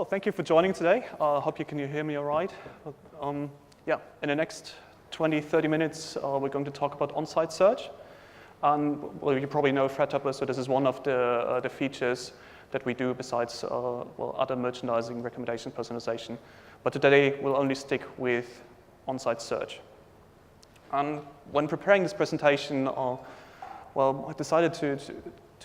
Well, thank you for joining today. I hope you can hear me all right. Yeah, in the next 20, 30 minutes, we're going to talk about on-site search. Well, you probably know Fredhopper, so this is one of the features that we do besides well, other merchandising, recommendation, personalization. But today, we'll only stick with on-site search. And when preparing this presentation, well, I decided to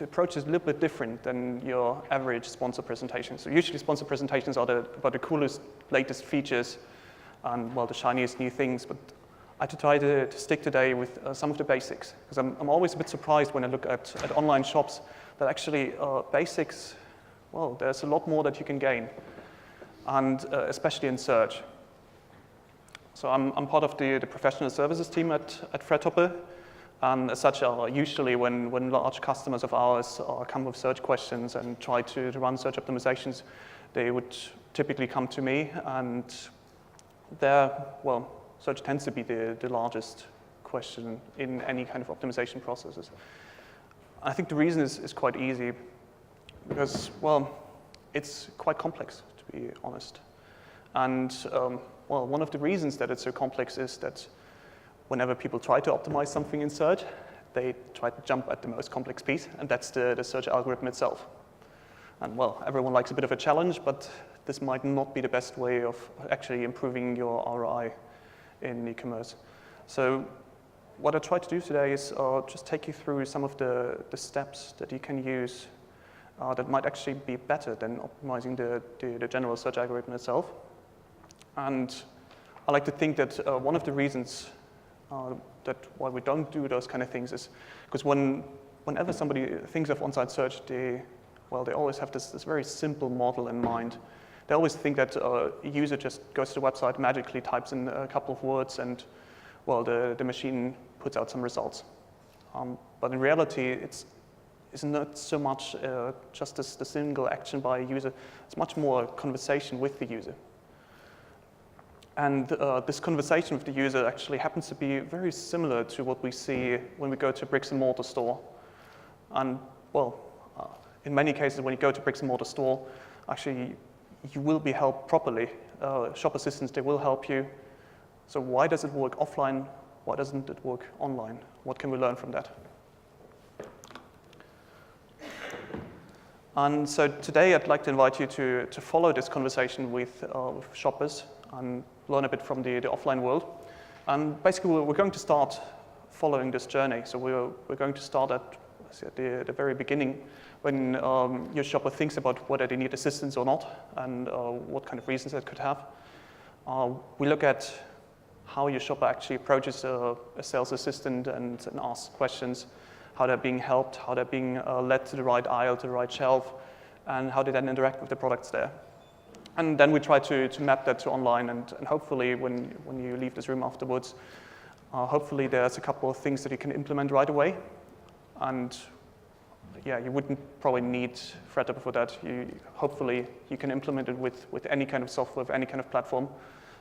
approach this a little bit different than your average sponsor presentation. So usually sponsor presentations are about the coolest, latest features and, well, the shiniest new things. But I try to stick today with some of the basics, because I'm always a bit surprised when I look at online shops that actually basics, well, there's a lot more that you can gain, and especially in search. So I'm part of the professional services team at Fredhopper. And as such, usually when large customers of ours come with search questions and try to run search optimizations, they would typically come to me, and well, search tends to be the largest question in any kind of optimization processes. I think the reason is quite easy, because, well, it's quite complex, to be honest. And, well, one of the reasons that it's so complex is that whenever people try to optimize something in search, they try to jump at the most complex piece, and that's the search algorithm itself. And, well, everyone likes a bit of a challenge, but this might not be the best way of actually improving your ROI in e-commerce. So what I try to do today is just take you through some of the steps that you can use that might actually be better than optimizing the general search algorithm itself. And I like to think that one of the reasons that why we don't do those kind of things is because whenever somebody thinks of on-site search, they always have this very simple model in mind. They always think that a user just goes to the website, magically types in a couple of words, and, well, the machine puts out some results. But in reality, it's not so much just the single action by a user. It's much more a conversation with the user. And this conversation with the user actually happens to be very similar to what we see when we go to a bricks and mortar store. And, well, in many cases, when you go to a bricks and mortar store, actually, you will be helped properly. Shop assistants, they will help you. So why does it work offline? Why doesn't it work online? What can we learn from that? And so today, I'd like to invite you to follow this conversation with shoppers and learn a bit from the offline world. And basically, we're going to start following this journey. So we're going to start at the very beginning, when your shopper thinks about whether they need assistance or not, and what kind of reasons that could have. We look at how your shopper actually approaches a sales assistant and asks questions, how they're being helped, how they're being led to the right aisle, to the right shelf, and how they then interact with the products there. And then we try to map that to online, and hopefully when you leave this room afterwards, hopefully there's a couple of things that you can implement right away. And yeah, you wouldn't probably need Fredhopper for that. Hopefully you can implement it with any kind of software, with any kind of platform.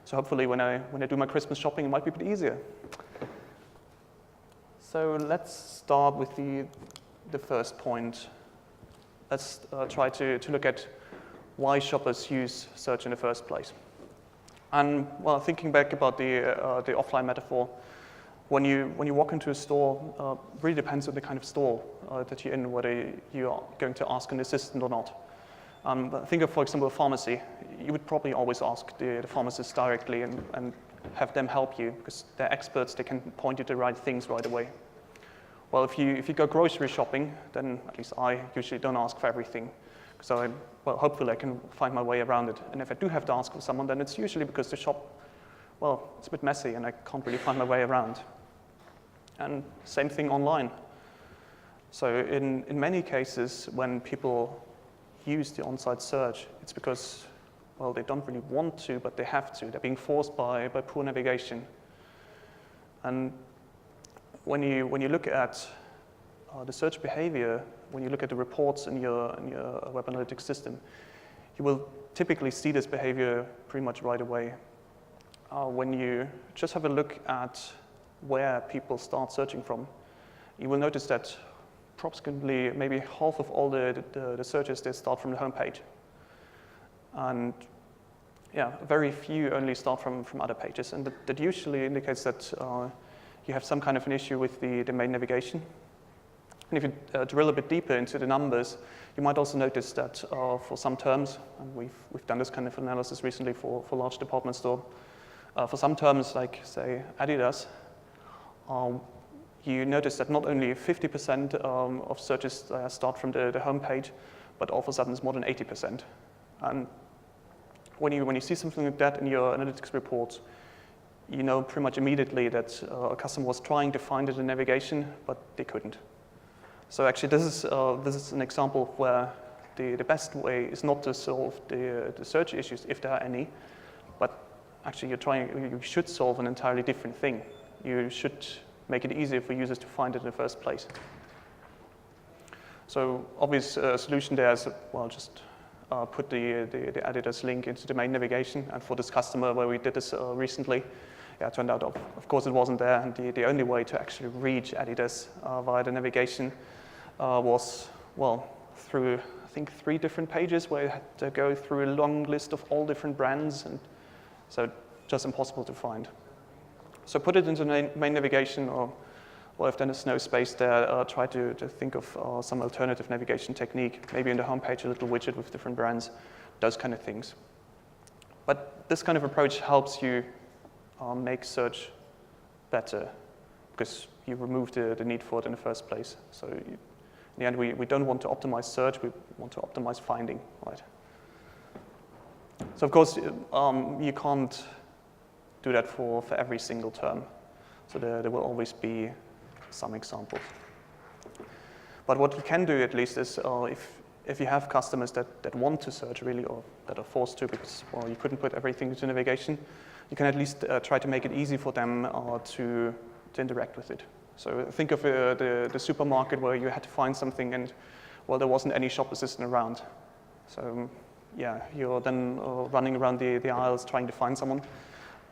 So hopefully when I do my Christmas shopping, it might be a bit easier. So let's start with the first point. Let's try to look at why shoppers use search in the first place. And, well, thinking back about the offline metaphor, when you walk into a store, really depends on the kind of store that you're in, whether you are going to ask an assistant or not. But think of, for example, a pharmacy. You would probably always ask the pharmacist directly and have them help you, because they're experts, they can point you to the right things right away. Well, if you go grocery shopping, then at least I usually don't ask for everything. So, well, hopefully I can find my way around it. And if I do have to ask for someone, then it's usually because the shop, well, it's a bit messy and I can't really find my way around. And same thing online. So in many cases, when people use the on-site search, it's because, well, they don't really want to, but they have to. They're being forced by poor navigation. And when you look at the search behavior, when you look at the reports in your web analytics system, you will typically see this behavior pretty much right away. When you just have a look at where people start searching from, you will notice that approximately maybe half of all the searches, they start from the home page. And yeah, very few only start from other pages. And that usually indicates that you have some kind of an issue with the main navigation. And if you drill a bit deeper into the numbers, you might also notice that for some terms, and we've done this kind of analysis recently for large department store, for some terms like, say, Adidas, you notice that not only 50% of searches start from the home page, but all of a sudden it's more than 80%. And when you see something like that in your analytics reports, you know pretty much immediately that a customer was trying to find it in navigation, but they couldn't. So actually, this is an example of where the best way is not to solve the search issues, if there are any, but actually you should solve an entirely different thing. You should make it easier for users to find it in the first place. So obvious solution there is, well, just put the Adidas link into the main navigation. And for this customer where we did this recently, yeah, it turned out, of course, it wasn't there. And the only way to actually reach Adidas via the navigation was, well, through, I think, 3 different pages where you had to go through a long list of all different brands. And so just impossible to find. So put it into main navigation, or well, if there's no space there, try to think of some alternative navigation technique, maybe in the homepage a little widget with different brands, those kind of things. But this kind of approach helps you make search better, because you remove the need for it in the first place. So in the end, we don't want to optimize search, we want to optimize finding, right? So of course, you can't do that for every single term. So there will always be some examples. But what you can do at least is if you have customers that want to search really, or that are forced to because, well, you couldn't put everything into navigation, you can at least try to make it easy for them to interact with it. So think of the supermarket where you had to find something and, well, there wasn't any shop assistant around. So yeah, you're then running around the aisles trying to find someone.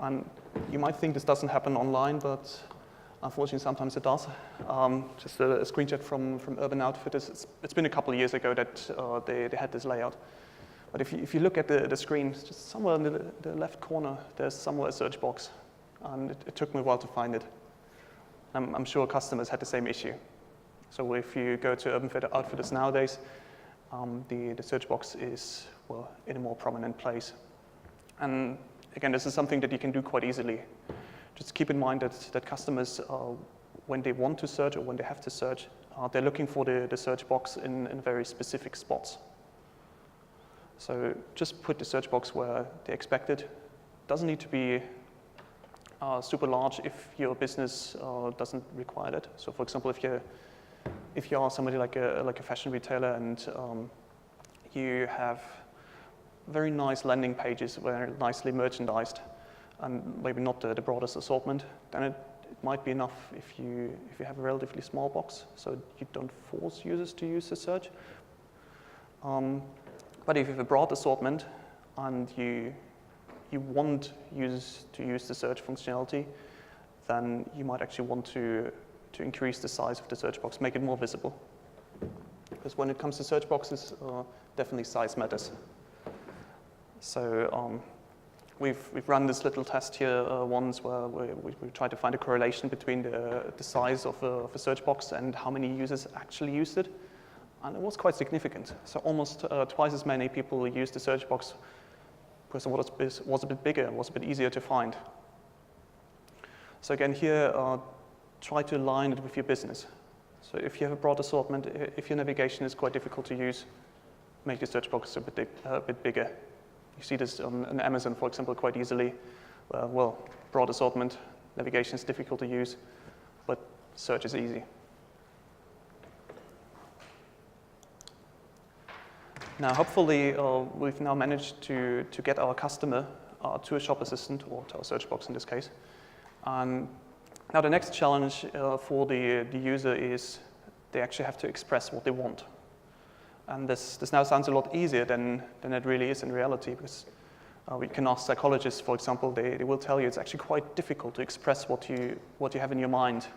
And you might think this doesn't happen online, but unfortunately, sometimes it does. Just a screenshot from Urban Outfitters. It's been a couple of years ago that they had this layout. But if you look at the screen, just somewhere in the left corner, there's somewhere a search box. And it took me a while to find it. I'm sure customers had the same issue. So if you go to Urban Outfitters nowadays, the search box is, well, in a more prominent place. And again, this is something that you can do quite easily. Just keep in mind that customers, when they want to search or when they have to search, they're looking for the search box in very specific spots. So just put the search box where they expect it. Doesn't need to be super large if your business doesn't require it. So for example, if you are somebody like a fashion retailer and you have very nice landing pages, very nicely merchandised, and maybe not the broadest assortment, then it might be enough if you have a relatively small box, so you don't force users to use the search. But if you have a broad assortment and you want users to use the search functionality, then you might actually want to increase the size of the search box, make it more visible. Because when it comes to search boxes, definitely size matters. So we've run this little test here once where we tried to find a correlation between the size of a search box and how many users actually used it. And it was quite significant. So almost twice as many people used the search box because it was a bit bigger, was a bit easier to find. So again, here, try to align it with your business. So if you have a broad assortment, if your navigation is quite difficult to use, make the search box a bit bigger. You see this on Amazon, for example, quite easily. Well, broad assortment, navigation is difficult to use, but search is easy. Now, hopefully, we've now managed to get our customer to a shop assistant, or to our search box in this case. And now the next challenge for the user is they actually have to express what they want. And this now sounds a lot easier than it really is in reality, because we can ask psychologists, for example, they will tell you it's actually quite difficult to express what you have in your mind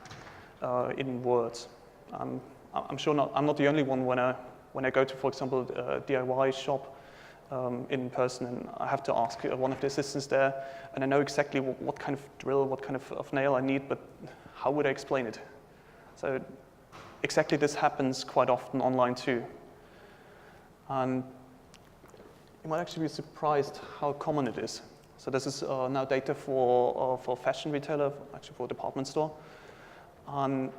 in words. I'm sure I'm not the only one when I go to, for example, a DIY shop. in person, and I have to ask one of the assistants there, and I know exactly what kind of drill, what kind of nail I need, but how would I explain it? So exactly this happens quite often online too. And you might actually be surprised how common it is. So this is now data for fashion retailer, actually for a department store. And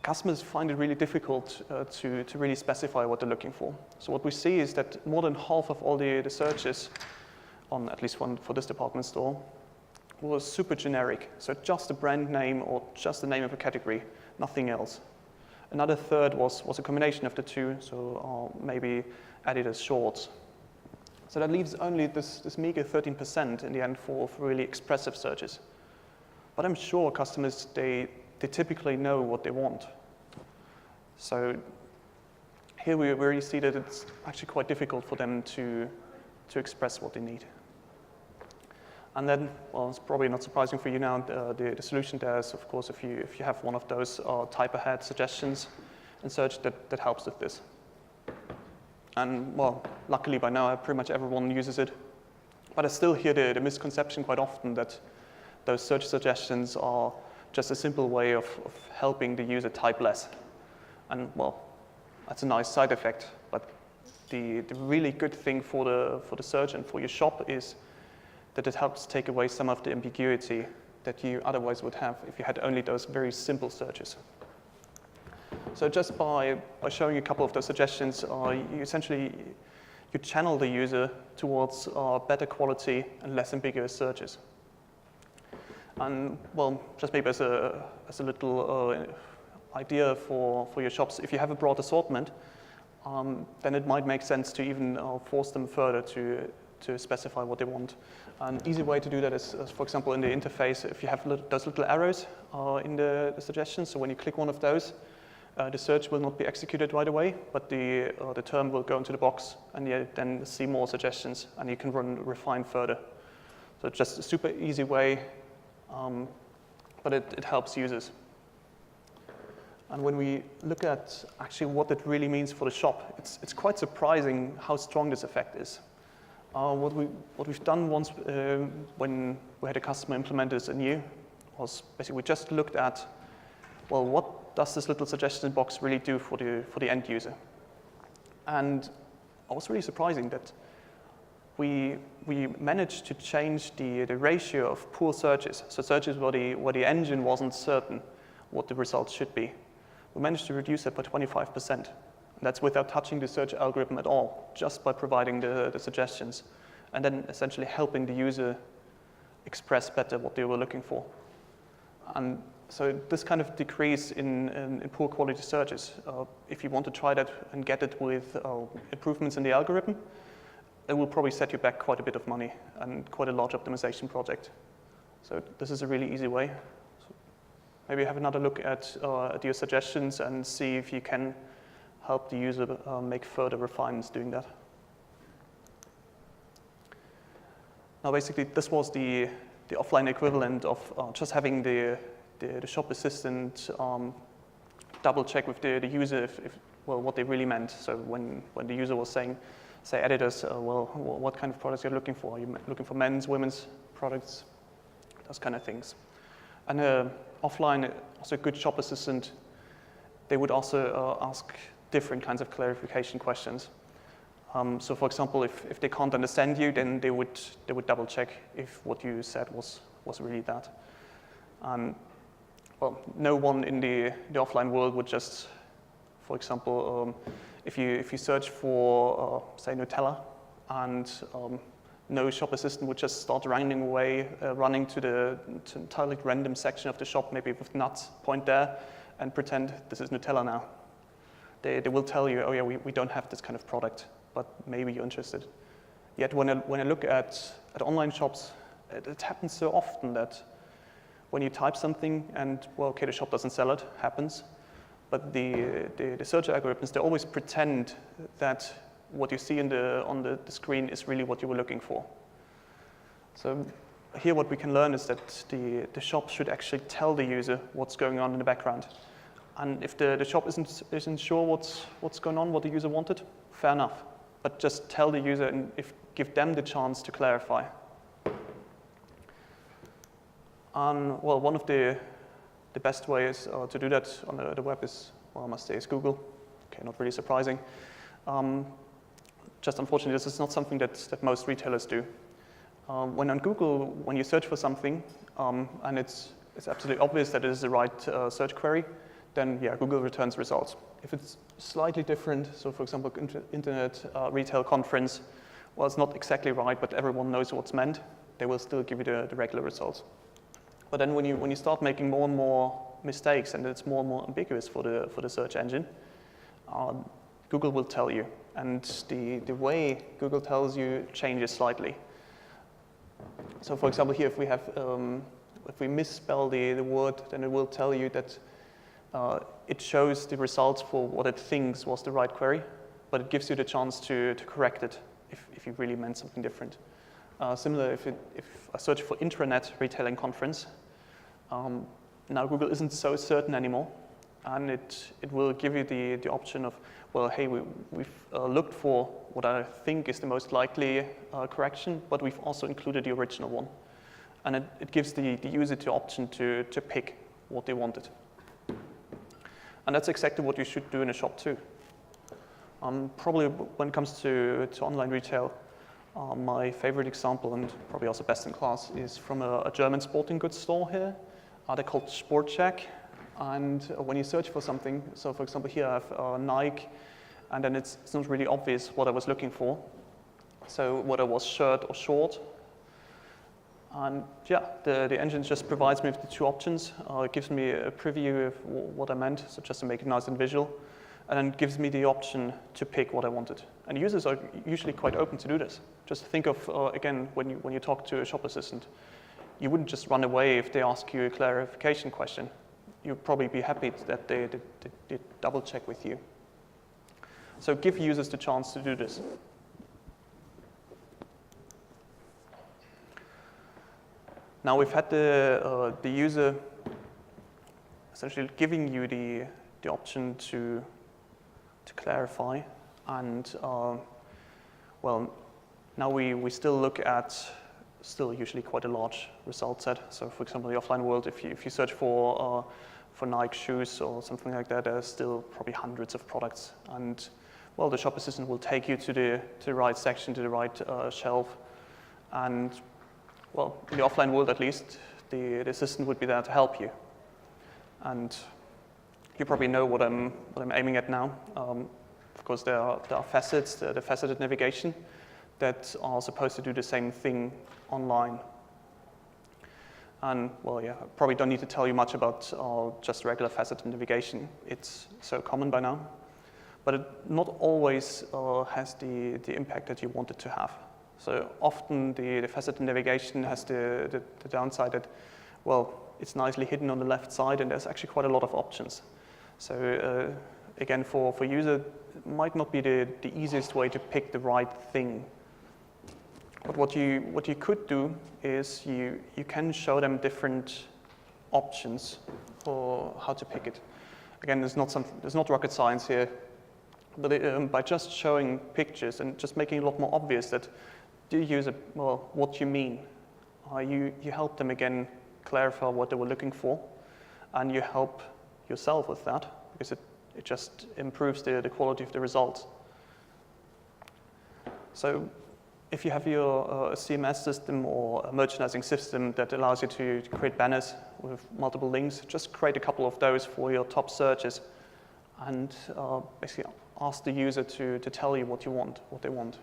customers find it really difficult to really specify what they're looking for. So what we see is that more than half of all the searches, on at least one for this department store, was super generic. So just a brand name or just the name of a category, nothing else. Another third was a combination of the two, so maybe Adidas shorts. So that leaves only this meager 13% in the end for really expressive searches. But I'm sure customers, they typically know what they want. So here we really see that it's actually quite difficult for them to express what they need. And then, well, it's probably not surprising for you now, the solution there is, of course, if you have one of those type ahead suggestions in search, that helps with this. And, well, luckily by now, pretty much everyone uses it. But I still hear the misconception quite often that those search suggestions are just a simple way of helping the user type less. And, well, that's a nice side effect. But the really good thing for the search and for your shop is that it helps take away some of the ambiguity that you otherwise would have if you had only those very simple searches. So just by showing a couple of those suggestions, you essentially channel the user towards better quality and less ambiguous searches. And, well, just maybe as a little idea for your shops, if you have a broad assortment, then it might make sense to even force them further to specify what they want. An easy way to do that is, for example, in the interface, if you have those little arrows in the suggestions, so when you click one of those, the search will not be executed right away, but the term will go into the box, and you then see more suggestions, and you can refine further. So it's just a super easy way, but it helps users. And when we look at actually what it really means for the shop, it's quite surprising how strong this effect is. What we've done once when we had a customer implement this anew was basically we just looked at, well, what does this little suggestion box really do for the end user? And it was really surprising that we managed to change the ratio of poor searches, so searches where the engine wasn't certain what the results should be. We managed to reduce that by 25%. That's without touching the search algorithm at all, just by providing the suggestions, and then essentially helping the user express better what they were looking for. And so this kind of decrease in poor quality searches, if you want to try that and get it with improvements in the algorithm, it will probably set you back quite a bit of money and quite a large optimization project. So this is a really easy way. So maybe have another look at your suggestions and see if you can help the user make further refinements doing that. Now basically this was the offline equivalent of just having the shop assistant double check with the user if well, what they really meant. So when the user was saying, say Adidas, well, what kind of products you're looking for? Are you looking for men's, women's products? Those kind of things. And offline, also a good shop assistant, they would also ask different kinds of clarification questions. So for example, if they can't understand you, then they would double check if what you said was really that. Well, no one in the offline world would just, for example, if you search for say Nutella, and no shop assistant would just start running away, running to the entirely random section of the shop, maybe with nuts, point there, and pretend this is Nutella now. They will tell you, oh yeah, we don't have this kind of product, but maybe you're interested. Yet when I look at online shops, it happens so often that when you type something and, well, okay, the shop doesn't sell it, happens, but the search algorithms, they always pretend that what you see on the screen is really what you were looking for. So here what we can learn is that the shop should actually tell the user what's going on in the background. And if the shop isn't sure what's going on, what the user wanted, fair enough. but just tell the user and give them the chance to clarify. Well, one of the best ways to do that on the web is, well, I must say, is Google. Okay, not really surprising. Just unfortunately, this is not something that most retailers do. When on Google, when you search for something, and it's absolutely obvious that it is the right search query, then yeah, Google returns results. If it's slightly different, so for example, internet retail conference, well, it's not exactly right, but everyone knows what's meant, they will still give you the regular results. But then when you start making more and more mistakes and it's more and more ambiguous for the search engine, Google will tell you. And the way Google tells you changes slightly. So for example, here if we misspell the word, then it will tell you that it shows the results for what it thinks was the right query, but it gives you the chance to correct it if you really meant something different. Similar, if I search for intranet retailing conference, now Google isn't so certain anymore, and it will give you the option of, well, hey, we've looked for what I think is the most likely correction, but we've also included the original one. And it gives the user the option to pick what they wanted. And that's exactly what you should do in a shop too. Probably when it comes to online retail, my favorite example, and probably also best in class, is from a German sporting goods store here. They're called SportCheck. And when you search for something, so for example, here I have Nike, and then it's not really obvious what I was looking for. So whether it was shirt or short. And yeah, the engine just provides me with the two options. It gives me a preview of what I meant, so just to make it nice and visual, and then gives me the option to pick what I wanted. And users are usually quite open to do this. Just think of, again, when you talk to a shop assistant, you wouldn't just run away if they ask you a clarification question. You'd probably be happy that they double check with you. So give users the chance to do this. Now we've had the user essentially giving you the option to clarify, and well, now we still look at usually quite a large result set. So for example, in the offline world, if you search for Nike shoes or something like that, there's still probably hundreds of products, and well, the shop assistant will take you to the right section, to the right shelf, and well, in the offline world at least, the assistant would be there to help you. And you probably know what I'm aiming at now. Of course, there are facets, the faceted navigation, that are supposed to do the same thing online. And well, yeah, I probably don't need to tell you much about just regular faceted navigation. It's so common by now. But it not always has the impact that you want it to have. So often the faceted navigation has the downside that, well, it's nicely hidden on the left side and there's actually quite a lot of options. So again, for user, it might not be the easiest way to pick the right thing. But what you could do is you can show them different options for how to pick it. Again, there's not rocket science here, but by just showing pictures and just making it a lot more obvious that do user, well, what you mean. You help them again clarify what they were looking for, and you help yourself with that because it just improves the quality of the results. So if you have your CMS system or a merchandising system that allows you to create banners with multiple links, just create a couple of those for your top searches and basically ask the user to tell you what they want.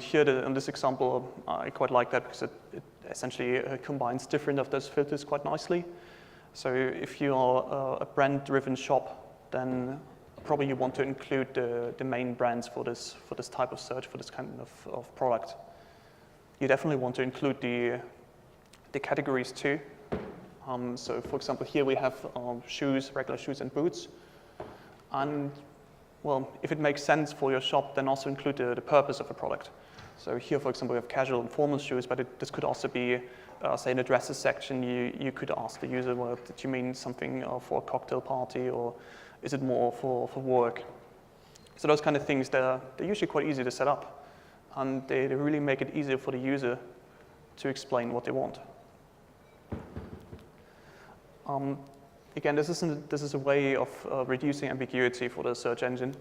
Here in this example, I quite like that because it essentially combines different of those filters quite nicely. So if you're a brand-driven shop, then probably you want to include the main brands for this type of search, for this kind of product. You definitely want to include the categories too. So for example, here we have shoes, regular shoes and boots. And well, if it makes sense for your shop, then also include the purpose of the product. So here, for example, we have casual and formal shoes, but this could also be, say, in the dresses section, you could ask the user, well, did you mean something for a cocktail party, or is it more for work? So those kind of things, they're usually quite easy to set up, and they really make it easier for the user to explain what they want. Again, this is a way of reducing ambiguity for the search engine.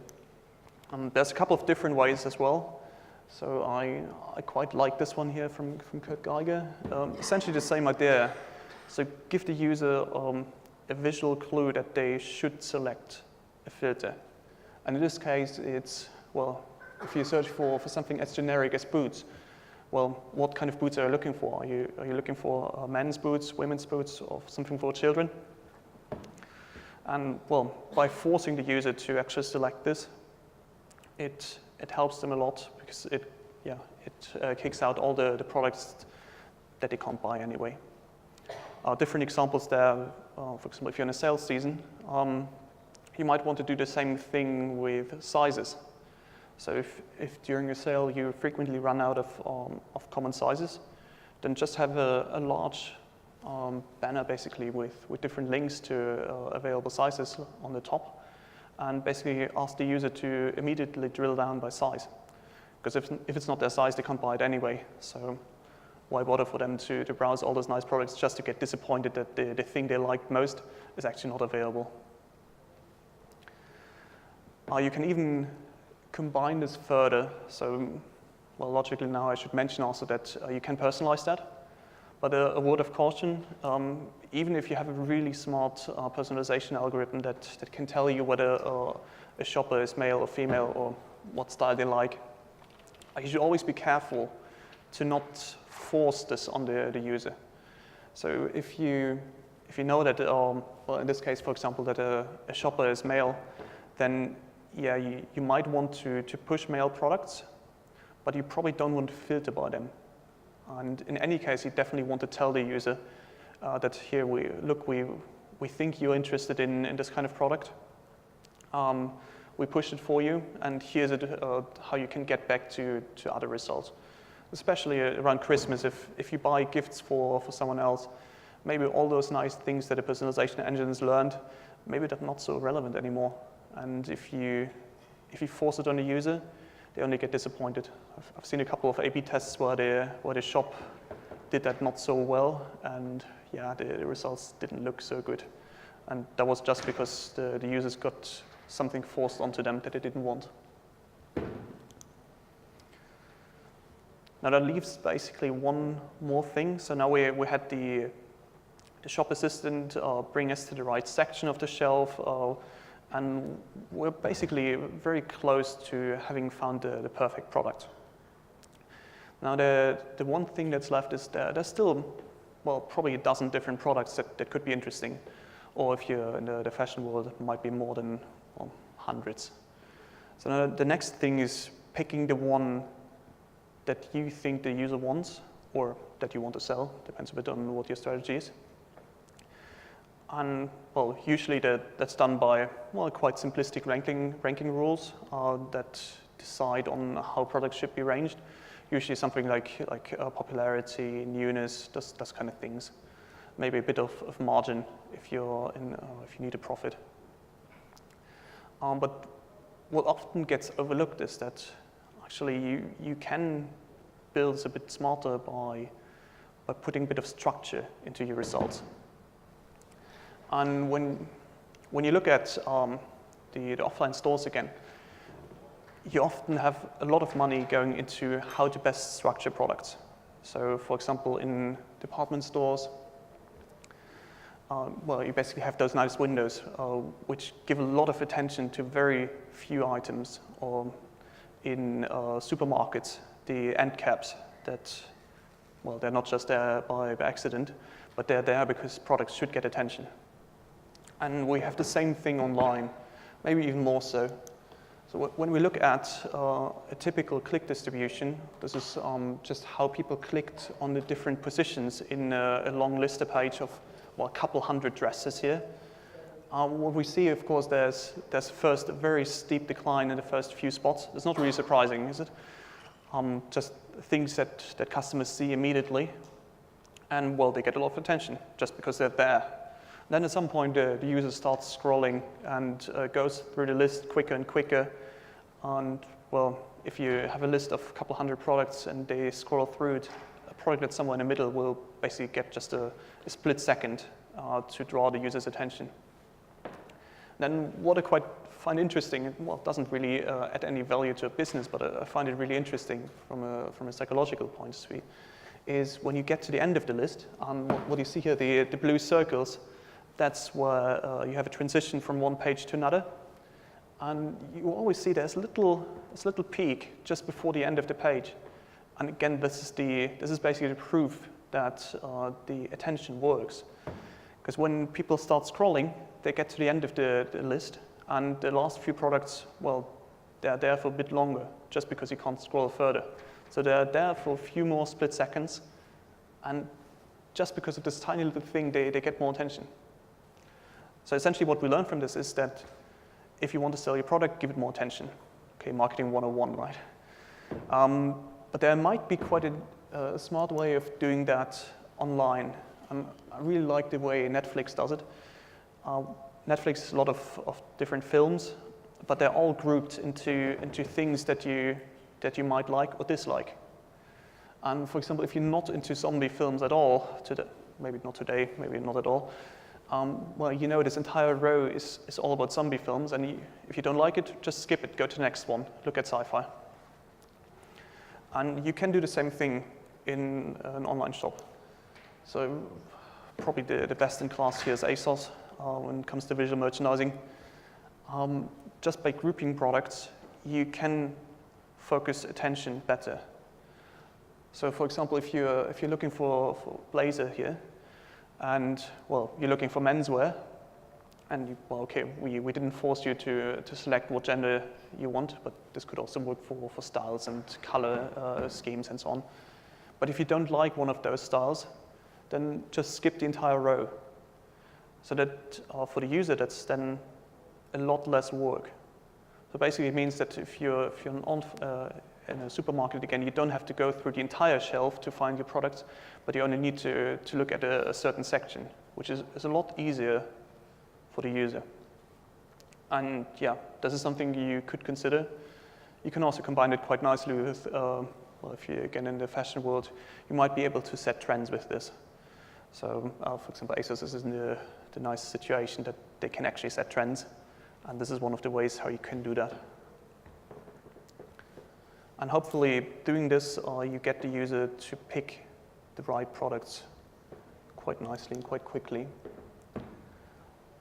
There's a couple of different ways as well. So I quite like this one here from Kurt Geiger. Essentially the same idea. So give the user a visual clue that they should select a filter. And in this case, it's, well, if you search for something as generic as boots, well, what kind of boots are you looking for? Are you looking for men's boots, women's boots, or something for children? And, well, by forcing the user to actually select this, it helps them a lot because it kicks out all the products that they can't buy anyway. Different examples there, for example, if you're in a sales season, you might want to do the same thing with sizes. So if during a sale you frequently run out of common sizes, then just have a large banner basically with different links to available sizes on the top, and basically ask the user to immediately drill down by size. Because if it's not their size, they can't buy it anyway. So why bother for them to browse all those nice products just to get disappointed that the thing they liked most is actually not available? You can even combine this further. So, well, logically now I should mention also that you can personalize that. But a word of caution, even if you have a really smart personalization algorithm that can tell you whether a shopper is male or female or what style they like, you should always be careful to not force this on the user. So if you know that, well, in this case, for example, that a shopper is male, then yeah, you might want to push male products, but you probably don't want to filter by them. And in any case, you definitely want to tell the user that here we think you're interested in this kind of product. We pushed it for you, and here's how you can get back to other results. Especially around Christmas, if you buy gifts for someone else, maybe all those nice things that the personalization engines learned, maybe they're not so relevant anymore. And if you force it on the user, they only get disappointed. I've seen a couple of A/B tests where the shop did that not so well, and yeah, the results didn't look so good. And that was just because the users got something forced onto them that they didn't want. Now that leaves basically one more thing. So now we had the shop assistant bring us to the right section of the shelf, and we're basically very close to having found the perfect product. Now the one thing that's left is there's still, well, probably a dozen different products that could be interesting. Or if you're in the fashion world, it might be more than, well, hundreds. So now the next thing is picking the one that you think the user wants or that you want to sell, depends a bit on what your strategy is. And, well, usually that's done by, well, quite simplistic ranking rules that decide on how products should be ranged. Usually something like popularity, newness, those kind of things. Maybe a bit of margin if you need a profit. But what often gets overlooked is that actually you can build this a bit smarter by putting a bit of structure into your results. And when you look at the offline stores again, you often have a lot of money going into how to best structure products. So, for example, in department stores, well, you basically have those nice windows which give a lot of attention to very few items. Or in supermarkets, the end caps that, well, they're not just there by accident, but they're there because products should get attention. And we have the same thing online, maybe even more so. So when we look at a typical click distribution, this is just how people clicked on the different positions in a long lister page of, well, a couple hundred dresses here. What we see, of course, there's first a very steep decline in the first few spots. It's not really surprising, is it? Just things that customers see immediately. And, well, they get a lot of attention just because they're there. Then at some point, the user starts scrolling and goes through the list quicker and quicker. And well, if you have a list of a couple hundred products and they scroll through it, a product that's somewhere in the middle will basically get just a split second to draw the user's attention. Then what I quite find interesting, well, it doesn't really add any value to a business, but I find it really interesting from a psychological point of view, is when you get to the end of the list, and what you see here, the blue circles, that's where you have a transition from one page to another. And you always see there's a little peak just before the end of the page. And again, this is basically the proof that the attention works. Because when people start scrolling, they get to the end of the list, and the last few products, well, they're there for a bit longer, just because you can't scroll further. So they're there for a few more split seconds, and just because of this tiny little thing, they get more attention. So essentially what we learn from this is that if you want to sell your product, give it more attention. Okay, marketing 101, right? But there might be quite a smart way of doing that online. I really like the way Netflix does it. Netflix has a lot of different films, but they're all grouped into things that you might like or dislike. And for example, if you're not into zombie films at all, maybe not today, maybe not at all, well, you know this entire row is all about zombie films, and if you don't like it, just skip it, go to the next one, look at sci-fi. And you can do the same thing in an online shop. So probably the best in class here is ASOS when it comes to visual merchandising. Just by grouping products, you can focus attention better. So for example, if you're looking for blazer here, and well, you're looking for menswear, and well, okay, we didn't force you to select what gender you want, but this could also work for styles and color schemes and so on. But if you don't like one of those styles, then just skip the entire row. So that for the user, that's then a lot less work. So basically it means that if you're in a supermarket, again, you don't have to go through the entire shelf to find your products, but you only need to look at a certain section, which is a lot easier for the user. And yeah, this is something you could consider. You can also combine it quite nicely with, well, if you're again in the fashion world, you might be able to set trends with this. So for example, ASOS is in the nice situation that they can actually set trends. And this is one of the ways how you can do that. And hopefully doing this, you get the user to pick the right products quite nicely and quite quickly.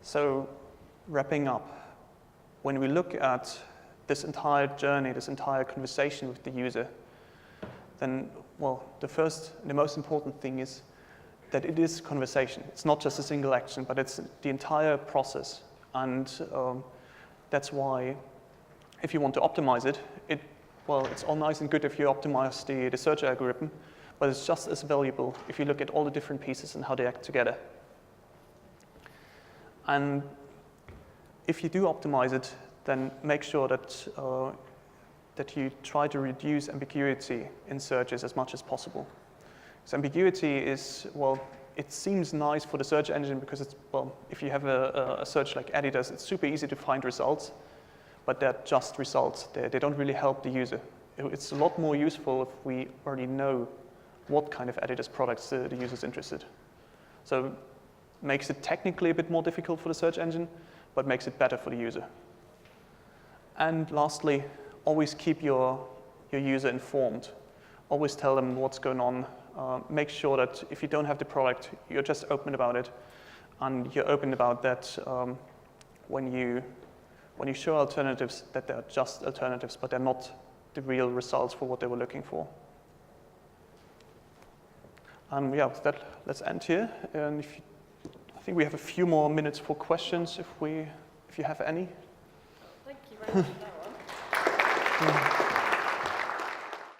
So wrapping up, when we look at this entire journey, this entire conversation with the user, then, well, the most important thing is that it is conversation. It's not just a single action, but it's the entire process. And that's why if you want to optimize it, well, it's all nice and good if you optimize the search algorithm, but it's just as valuable if you look at all the different pieces and how they act together. And if you do optimize it, then make sure that you try to reduce ambiguity in searches as much as possible. So ambiguity is, well, it seems nice for the search engine because it's, well, if you have a search like Adidas, it's super easy to find results, but they're just results. They don't really help the user. It's a lot more useful if we already know what kind of Adidas products the user's interested. So makes it technically a bit more difficult for the search engine, but makes it better for the user. And lastly, always keep your user informed. Always tell them what's going on. Make sure that if you don't have the product, you're just open about it. And you're open about that when you show alternatives, that they're just alternatives, but they're not the real results for what they were looking for. Yeah, with that, let's end here. And I think we have a few more minutes for questions if you have any. Thank you very much for that one.